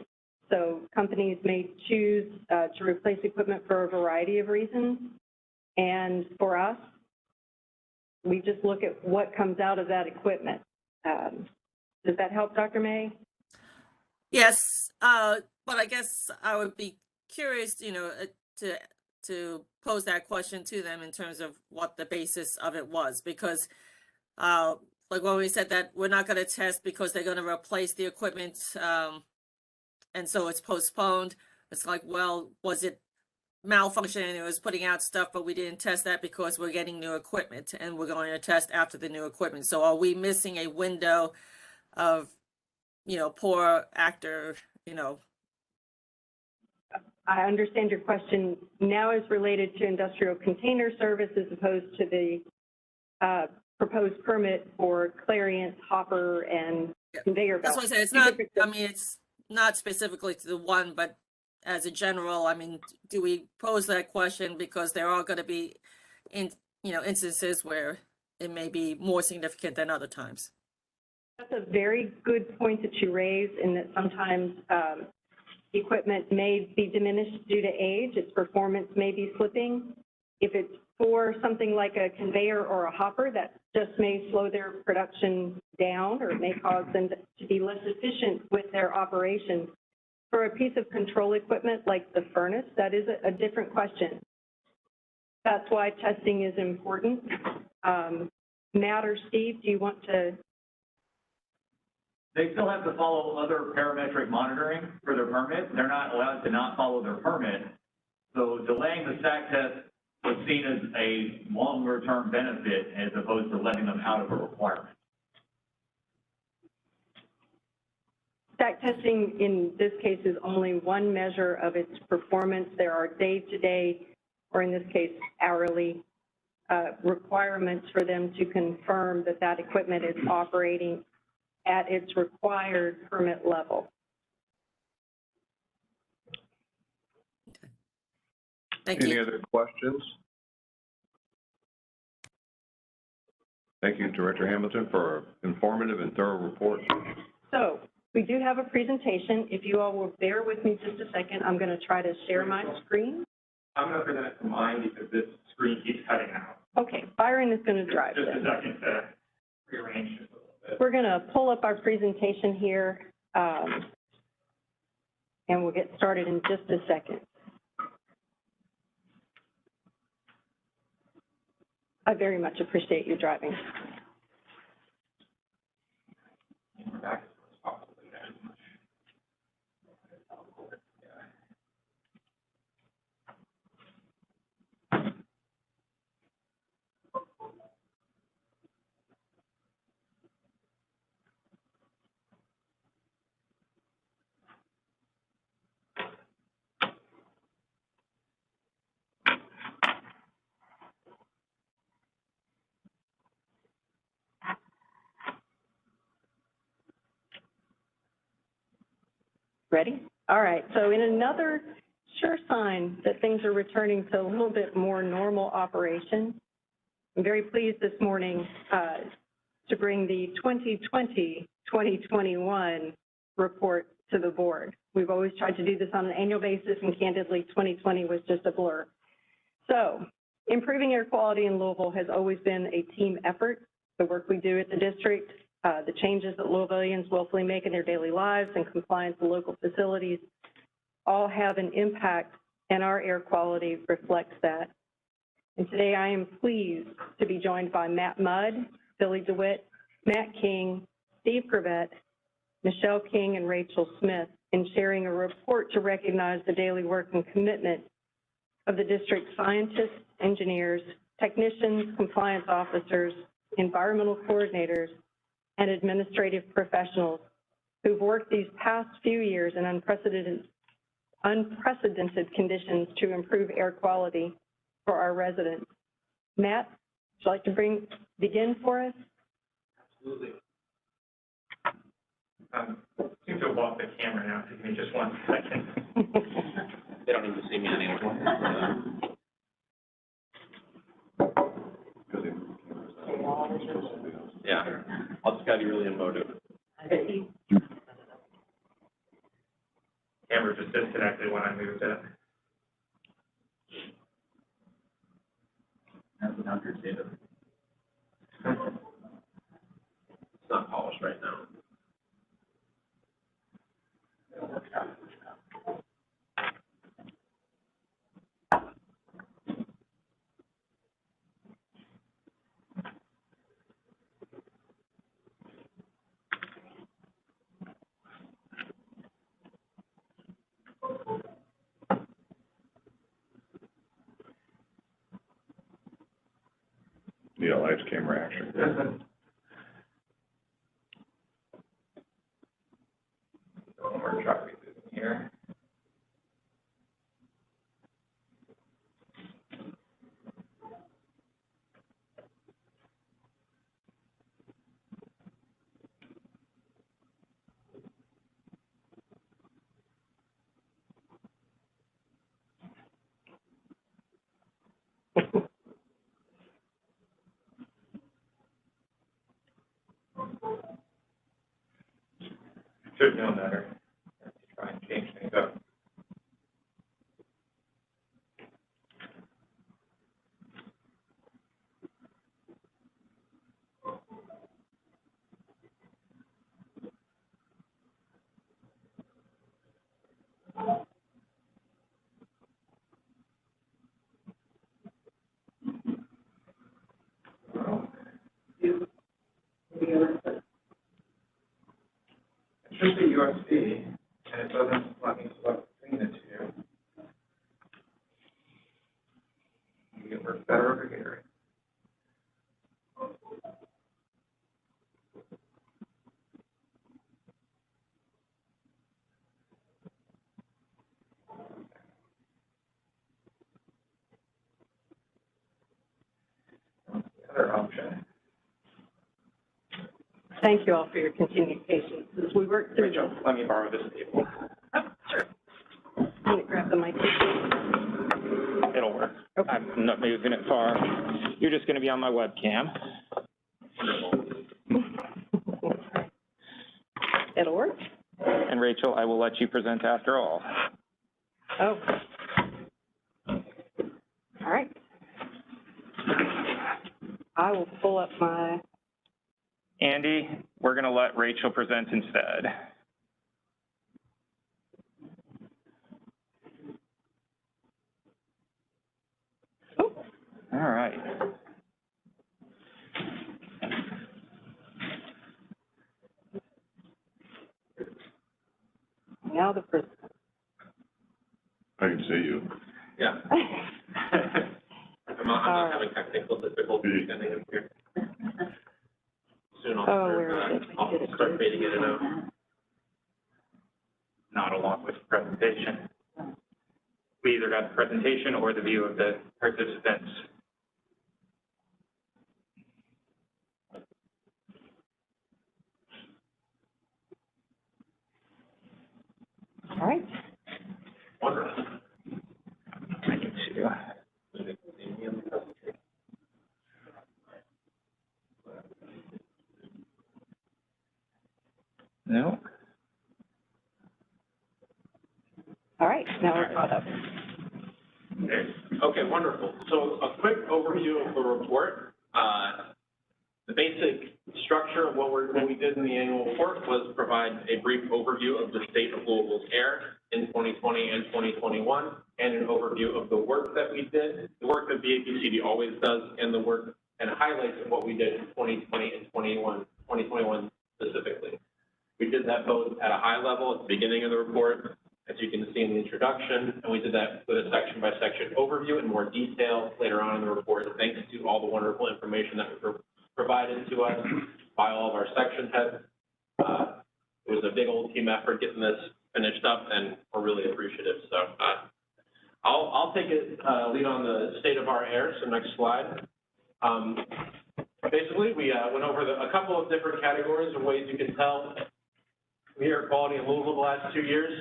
S7: So companies may choose to replace equipment for a variety of reasons. And for us, we just look at what comes out of that equipment. Does that help, Dr. May?
S8: Yes, but I guess I would be curious, to pose that question to them in terms of what the basis of it was, because like when we said that we're not going to test because they're going to replace the equipment, and so it's postponed. It's like, well, was it malfunctioning? It was putting out stuff, but we didn't test that because we're getting new equipment and we're going to test after the new equipment. So are we missing a window of, poor actor,
S7: I understand your question now is related to industrial container service as opposed to the proposed permit for Clariant, hopper, and conveyor belt.
S8: That's what I said. It's not, it's not specifically to the one, but as a general, do we pose that question because there are going to be instances where it may be more significant than other times?
S7: That's a very good point that you raise, in that sometimes equipment may be diminished due to age, its performance may be slipping. If it's for something like a conveyor or a hopper, that just may slow their production down, or it may cause them to be less efficient with their operations. For a piece of control equipment like the furnace, that is a different question. That's why testing is important. Matt or Steve, do you want to?
S3: They still have to follow other parametric monitoring for their permit. They're not allowed to not follow their permit. So delaying the stack test was seen as a longer-term benefit as opposed to letting them out of a requirement.
S7: Stack testing in this case is only one measure of its performance. There are day-to-day, or in this case, hourly requirements for them to confirm that that equipment is operating at its required permit level.
S8: Thank
S2: Any
S8: you.
S2: other questions? Thank you, Director Hamilton, for an informative and thorough report.
S7: So we do have a presentation. If you all will bear with me just a second, I'm going to try to share my screen.
S1: I'm going to present it to mine because this screen keeps cutting out.
S7: Okay, Byron is going to drive
S1: Just
S7: this.
S1: a second to rearrange this a little bit.
S7: We're going to pull up our presentation here, and we'll get started in just a second. I very much appreciate you driving.
S1: We're back as possible again.
S7: Ready? All right, so in another sure sign that things are returning to a little bit more normal operation, I'm very pleased this morning to bring the 2020-2021 report to the board. We've always tried to do this on an annual basis, and candidly, 2020 was just a blur. So, improving air quality in Louisville has always been a team effort. The work we do at the district, the changes that Louisvillians willfully make in their daily lives, and compliance with local facilities all have an impact, and our air quality reflects that. And today I am pleased to be joined by Matt Mudd, Billy DeWitt, Matt King, Steve Gravett, Michelle King, and Rachel Smith in sharing a report to recognize the daily work and commitment of the district scientists, engineers, technicians, compliance officers, environmental coordinators, and administrative professionals who've worked these past few years in unprecedented conditions to improve air quality for our residents. Matt, would you like to begin for us?
S1: Absolutely. Seem to have lost the camera now, so give me just 1 second. They don't need to see me anymore. camera just disconnected when I moved it.
S12: That's an understatement. It's not polished right now.
S2: Yeah, lights, camera, action.
S1: One more try here. Should know better. Let's try and change things up. It should be USB, and it doesn't let me select between the two. Maybe it works better over here. Other option.
S7: Thank you all for your continued patience as we work through
S1: Rachel,
S7: this.
S1: let me borrow this table.
S7: Sure. I'm gonna grab the mic.
S1: It'll work.
S7: Okay.
S1: I'm not moving it far. You're just going to be on my webcam.
S7: It'll work.
S1: And Rachel, I will let you present after all.
S7: Oh. All right. I will pull up my,
S1: Andy, we're going to let Rachel present instead.
S7: oh,
S1: All right.
S7: now the first.
S2: I can see you.
S12: Yeah. I'm not having technical difficulties getting in here. Soon I'll
S7: Oh, where is it?
S12: I'll start fading in and out.
S1: Not along with the presentation. We either got the presentation or the view of the participants.
S7: All right.
S12: Wonderful.
S1: I need to. No.
S7: All right, now we're caught up.
S12: Okay, wonderful. So a quick overview of the report. The basic structure of what we did in the annual report was provide a brief overview of the state of Louisville's air in 2020 and 2021, and an overview of the work that we did, the work that the Apcd always does, and the work and highlights of what we did in 2020 and 2021 specifically. We did that both at a high level at the beginning of the report, as you can see in the introduction, and we did that with a section-by-section overview in more detail later on in the report, thanks to all the wonderful information that was provided to us by all of our section heads. It was a big old team effort getting this finished up, and we're really appreciative. So I'll take it lead on the state of our air. So next slide. Basically, we went over a couple of different categories of ways you can tell the air quality in Louisville the last 2 years.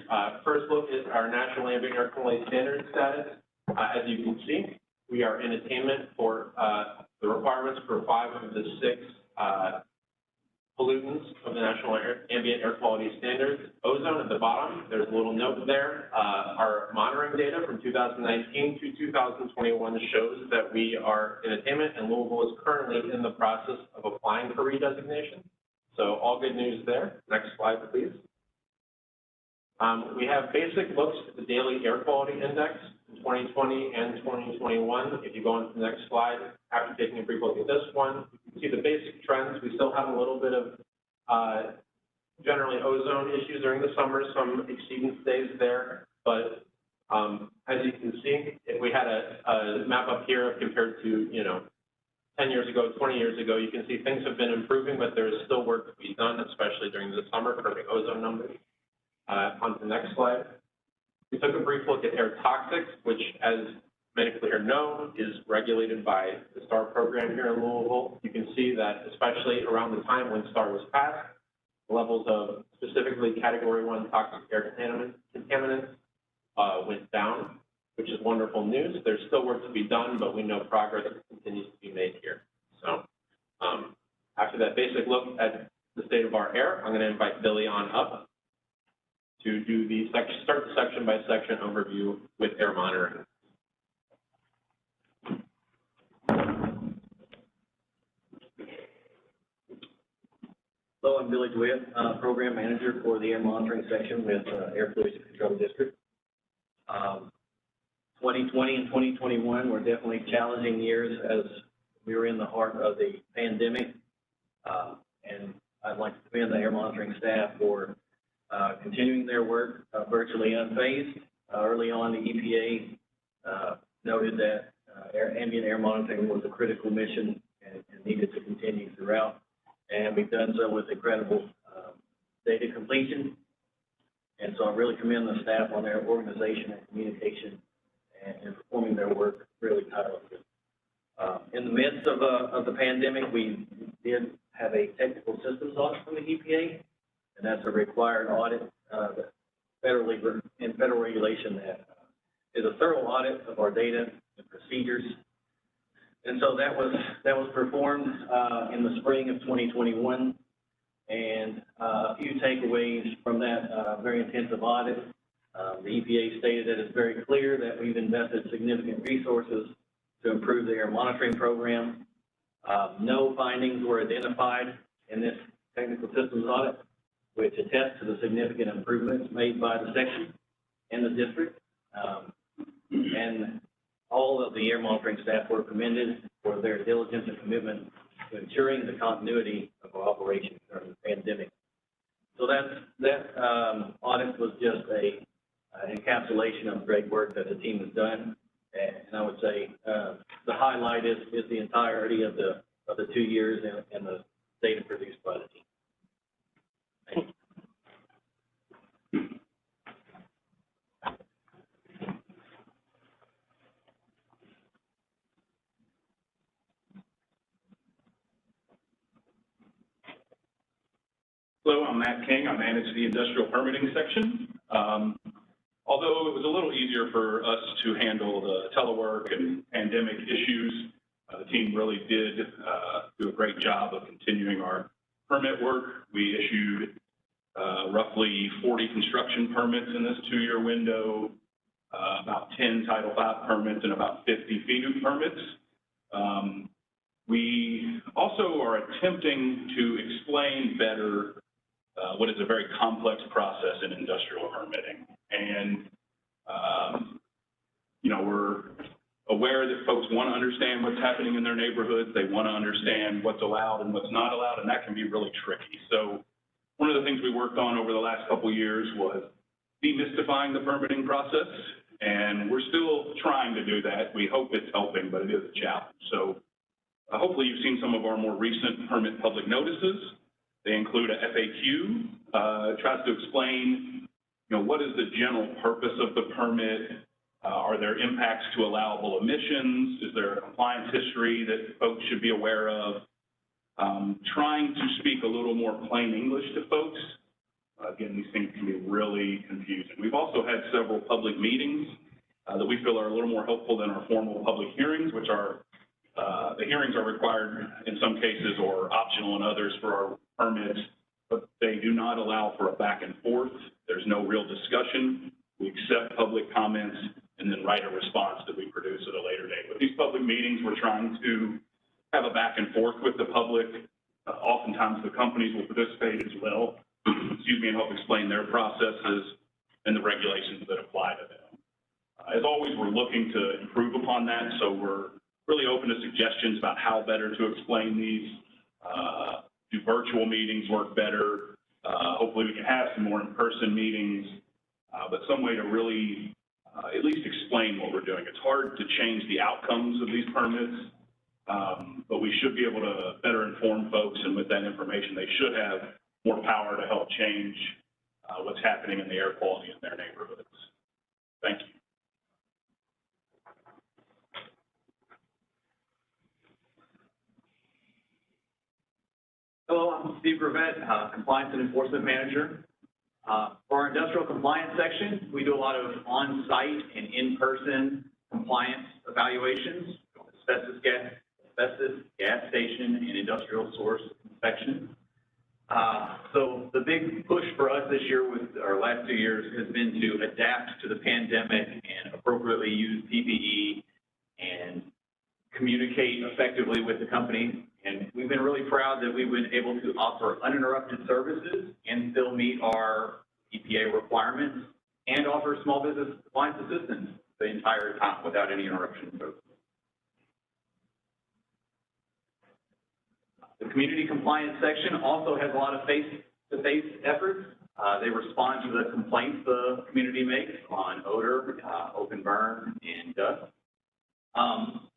S12: First look is our National Ambient Air Quality Standard status. As you can see, we are in attainment for the requirements for 5 of the 6 pollutants of the National Ambient Air Quality Standards. Ozone at the bottom, there's a little note there. Our monitoring data from 2019 to 2021 shows that we are in attainment, and Louisville is currently in the process of applying for redesignation. So all good news there. Next slide, please. We have basic looks at the daily air quality index in 2020 and 2021. If you go on to the next slide, after taking a brief look at this one, you can see the basic trends. We still have a little bit of generally ozone issues during the summer, some exceedance days there. But as you can see, if we had a map up here compared to, 10 years ago, 20 years ago, you can see things have been improving, but there is still work to be done, especially during the summer for the ozone numbers. On to the next slide. We took a brief look at air toxics, which, as many people here know, is regulated by the STAR program here in Louisville. You can see that, especially around the time when STAR was passed, levels of specifically Category 1 toxic air contaminants went down, which is wonderful news. There's still work to be done, but we know progress continues to be made here. So after that basic look at the state of our air, I'm going to invite Billy on up to do the start the section by section overview with air monitoring.
S13: Hello, I'm Billy DeWitt, Program Manager for the Air Monitoring Section with Air Pollution Control District. 2020 and 2021 were definitely challenging years as we were in the heart of the pandemic. And I'd like to commend the air monitoring staff for continuing their work virtually unfazed. Early on, the EPA noted that ambient air monitoring was a critical mission and needed to continue throughout. And we've done so with incredible data completion. And so I really commend the staff on their organization and communication and performing their work really tirelessly. In the midst of the pandemic, we did have a technical systems audit from the EPA, and that's a required audit federally in federal regulation that is a thorough audit of our data and procedures. And so that was performed in the spring of 2021, and a few takeaways from that very intensive audit. The EPA stated that it's very clear that we've invested significant resources to improve the air monitoring program. No findings were identified in this technical systems audit, which attests to the significant improvements made by the section and the district. And all of the air monitoring staff were commended for their diligence and commitment to ensuring the continuity of our operations during the pandemic. So that audit was just an encapsulation of great work that the team has done. And I would say the highlight is the entirety of the 2 years and the data produced by the team. Thank you.
S14: Hello, I'm Matt King. I manage the industrial permitting section. Although it was a little easier for us to handle the telework and pandemic issues, the team really did do a great job of continuing our permit work. We issued roughly 40 construction permits in this 2-year window, about 10 Title V permits, and about 50 FEDU permits. We also are attempting to explain better what is a very complex process in industrial permitting. And, we're aware that folks want to understand what's happening in their neighborhoods. They want to understand what's allowed and what's not allowed, and that can be really tricky. So one of the things we worked on over the last couple of years was demystifying the permitting process, and we're still trying to do that. We hope it's helping, but it is a challenge. So hopefully you've seen some of our more recent permit public notices. They include a FAQ, tries to explain, what is the general purpose of the permit? Are there impacts to allowable emissions? Is there a compliance history that folks should be aware of? Trying to speak a little more plain English to folks. Again, these things can be really confusing. We've also had several public meetings that we feel are a little more helpful than our formal public hearings, which are, the hearings are required in some cases or optional in others for our permits, but they do not allow for a back and forth. There's no real discussion. We accept public comments and then write a response that we produce at a later date. With these public meetings, we're trying to have a back and forth with the public. Oftentimes, the companies will participate as well, excuse me, and help explain their processes and the regulations that apply to them. As always, we're looking to improve upon that, so we're really open to suggestions about how better to explain these. Do virtual meetings work better? Hopefully we can have some more in-person meetings, but some way to really at least explain what we're doing. It's hard to change the outcomes of these permits, but we should be able to better inform folks, and with that information, they should have more power to help change what's happening in the air quality in their neighborhoods. Thank you.
S3: Hello, I'm Steve Gravett, Compliance and Enforcement Manager. For our industrial compliance section, we do a lot of on-site and in-person compliance evaluations, asbestos gas station, and industrial source inspection. So the big push for us this year with our last 2 years has been to adapt to the pandemic and appropriately use PPE and communicate effectively with the company. And we've been really proud that we've been able to offer uninterrupted services and still meet our EPA requirements and offer small business compliance assistance the entire time without any interruption. The community compliance section also has a lot of face-to-face efforts. They respond to the complaints the community makes on odor, open burn, and dust.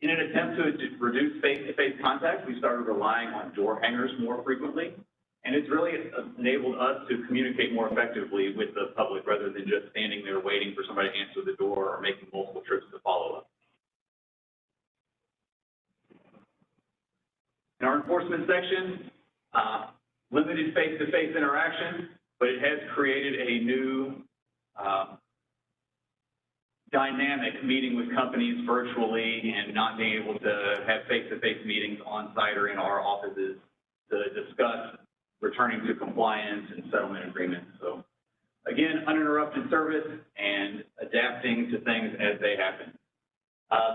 S3: In an attempt to reduce face-to-face contact, we started relying on door hangers more frequently, and it's really enabled us to communicate more effectively with the public rather than just standing there waiting for somebody to answer the door or making multiple trips to follow up. In our enforcement section, limited face-to-face interaction, but it has created a new dynamic meeting with companies virtually and not being able to have face-to-face meetings on site or in our offices to discuss returning to compliance and settlement agreements. So again, uninterrupted service and adapting to things as they happen.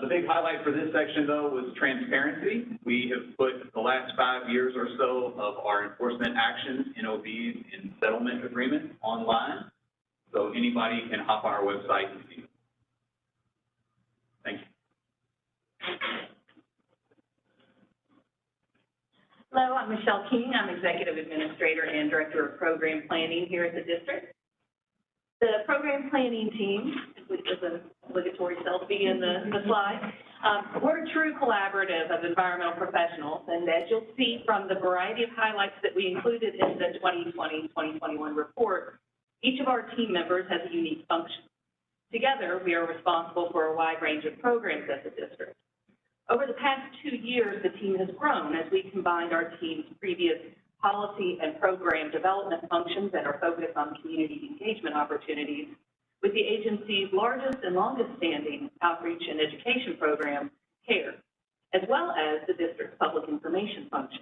S3: The big highlight for this section, though, was transparency. We have put the last 5 years or so of our enforcement actions, NOVs, and settlement agreements online, so anybody can hop on our website and see them. Thank you.
S4: Hello, I'm Michelle King. I'm Executive Administrator and Director of Program Planning here at the district. The program planning team, which is an obligatory selfie in the slide, we're a true collaborative of environmental professionals, and as you'll see from the variety of highlights that we included in the 2020-2021 report, each of our team members has a unique function. Together, we are responsible for a wide range of programs at the district. Over the past 2 years, the team has grown as we combined our team's previous policy and program development functions that are focused on community engagement opportunities with the agency's largest and longest standing outreach and education program, CARE, as well as the district's public information function.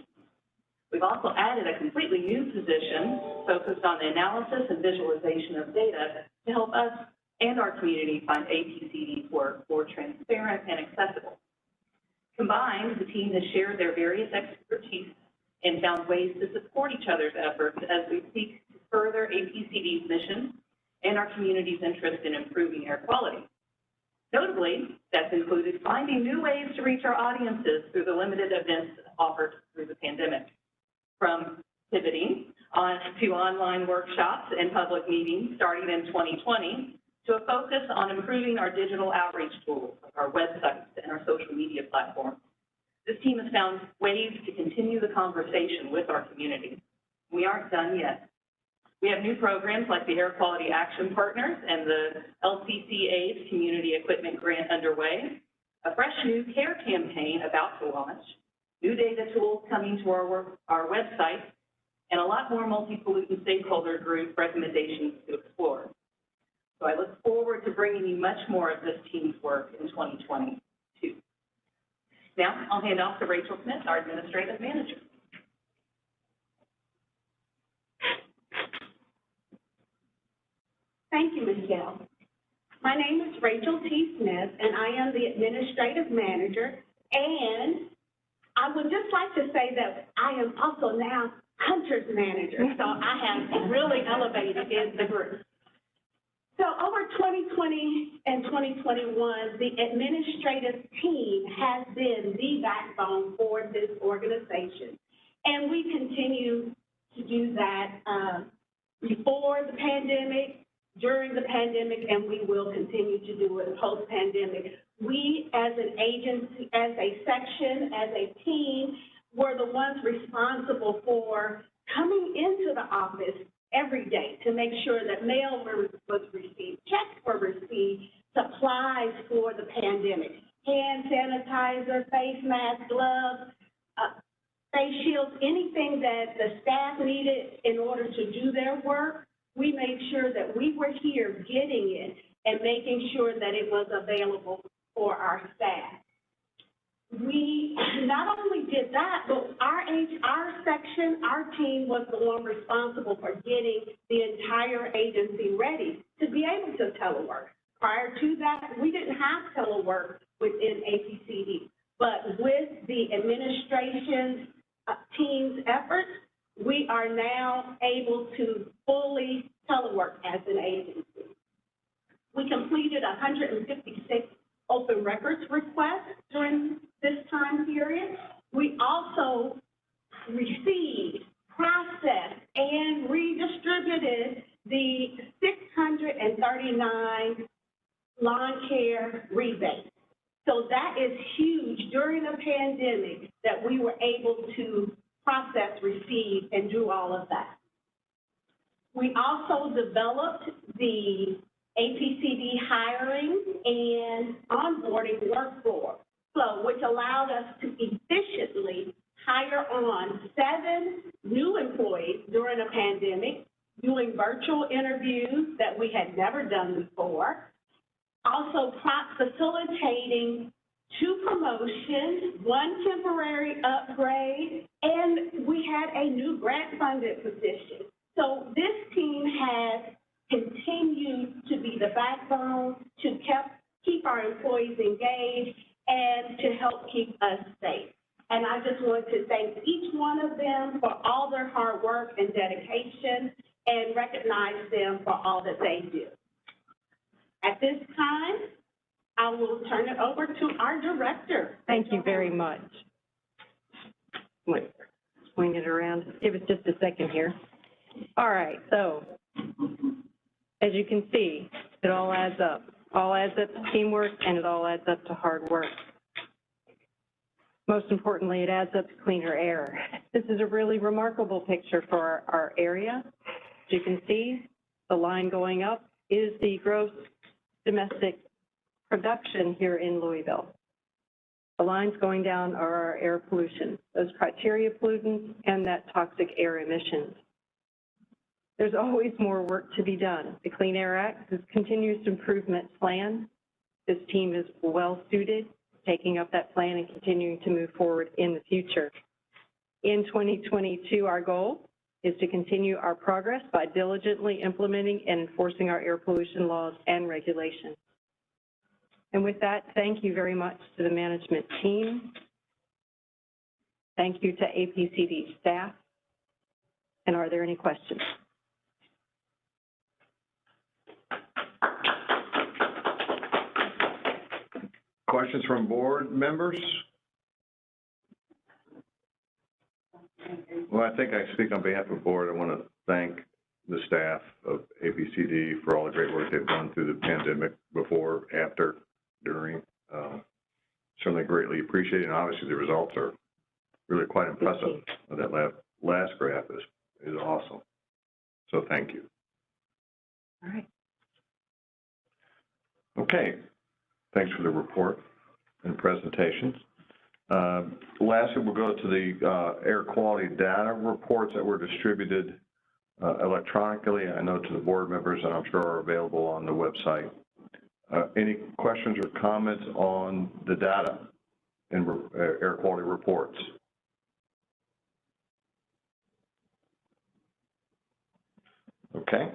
S4: We've also added a completely new position focused on the analysis and visualization of data to help us and our community find Apcd's work more transparent and accessible. Combined, the team has shared their various expertise and found ways to support each other's efforts as we seek to further Apcd's mission and our community's interest in improving air quality. Notably, that's included finding new ways to reach our audiences through the limited events offered through the pandemic, from pivoting to online workshops and public meetings starting in 2020, to a focus on improving our digital outreach tools, like our websites and our social media platforms. This team has found ways to continue the conversation with our community. We aren't done yet. We have new programs like the Air Quality Action Partners and the LCCA's Community Equipment Grant underway, a fresh new CARE campaign about to launch, new data tools coming to our website, and a lot more multi-pollutant stakeholder group recommendations to explore. So I look forward to bringing you much more of this team's work in 2022. Now, I'll hand off to Rachel Smith, our Administrative Manager.
S15: Thank you, Michelle. My name is Rachel T. Smith, and I am the administrative manager. And I would just like to say that I am also now Hunter's manager, so I have really elevated in the group. So over 2020 and 2021, the administrative team has been the backbone for this organization. And we continue to do that before the pandemic, during the pandemic, and we will continue to do it post-pandemic. We, as an agency, as a section, as a team, were the ones responsible for coming into the office every day to make sure that mail was received, checks were received, supplies for the pandemic, hand sanitizer, face mask, gloves, face shields, anything that the staff needed in order to do their work. We made sure that we were here getting it and making sure that it was available for our staff. We not only did that, but our section, our team was the one responsible for getting the entire agency ready to be able to telework. Prior to that, we didn't have telework within APCD, but with the administration team's efforts, we are now able to fully telework as an agency. We completed 156 open records requests during this time period. We also received, processed, and redistributed the 639 lawn care rebates. So that is huge during a pandemic that we were able to process, receive, and do all of that. We also developed the APCD hiring and onboarding workflow, which allowed us to efficiently hire on 7 new employees during a pandemic, doing virtual interviews that we had never done before, also facilitating 2 promotions, 1 temporary upgrade, and we had a new grant-funded position. So this team has continued to be the backbone to keep our employees engaged and to help keep us safe. And I just want to thank each one of them for all their hard work and dedication and recognize them for all that they do. At this time, I will turn it over to our director.
S7: Thank you very much. Wait, swing it around. Give us just a second here. All right, so as you can see, it all adds up. All adds up to teamwork, and it all adds up to hard work. Most importantly, it adds up to cleaner air. This is a really remarkable picture for our area. As you can see, the line going up is the gross domestic production here in Louisville. The lines going down are our air pollution, those criteria pollutants and that toxic air emissions. There's always more work to be done. The Clean Air Act is a continuous improvement plan. This team is well suited, taking up that plan and continuing to move forward in the future. In 2022, our goal is to continue our progress by diligently implementing and enforcing our air pollution laws and regulations. And with that, thank you very much to the management team. Thank you to APCD staff. And are there any questions?
S2: Questions from board members? Well, I think I speak on behalf of the board. I want to thank the staff of APCD for all the great work they've done through the pandemic, before, after, during. Certainly greatly appreciated, and obviously the results are really quite impressive. That last graph is awesome. So thank you.
S7: All right.
S2: Okay. Thanks for the report and presentations. Lastly, we'll go to the air quality data reports that were distributed electronically. I know to the board members, and I'm sure are available on the website. Any questions or comments on the data and air quality reports? Okay.